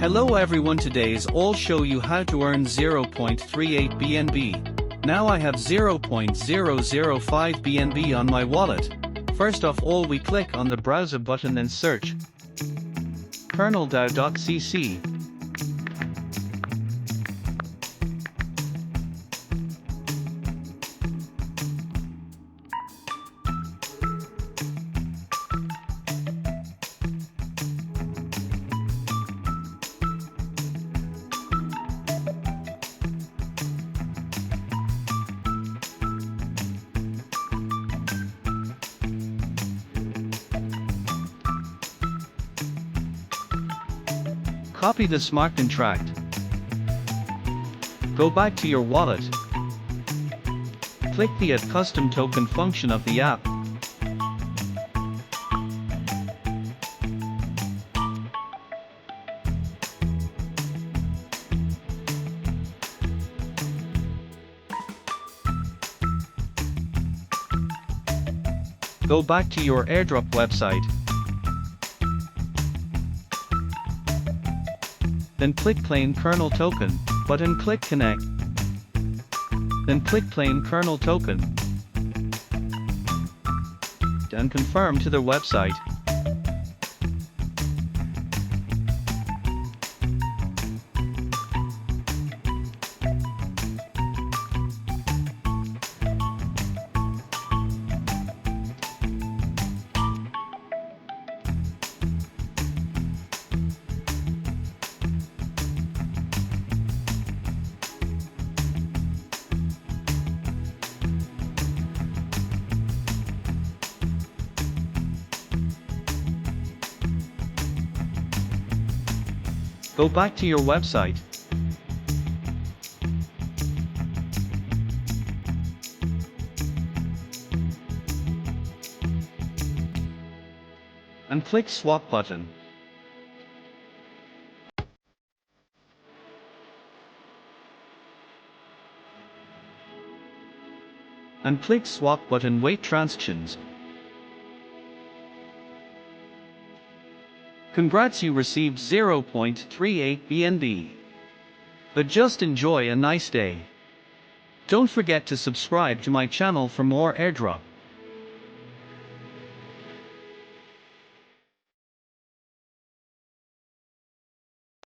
Hello everyone, today's I'll show you how to earn 0.38 BNB. Now I have 0.005 BNB on my wallet. First of all, we click on the browser button and search Kernel DAO.cc. Copy the smart contract. Go back to your wallet. Click the Add Custom Token function of the app. Go back to your airdrop website. Then click Claim Kernel Token, button click Connect. Then click Claim Kernel Token. Then confirm to the website. Go back to your website. And click Swap button. And click Swap button, wait transactions. Congrats, you received 0.38 BNB. But just enjoy a nice day. Don't forget to subscribe to my channel for more airdrop.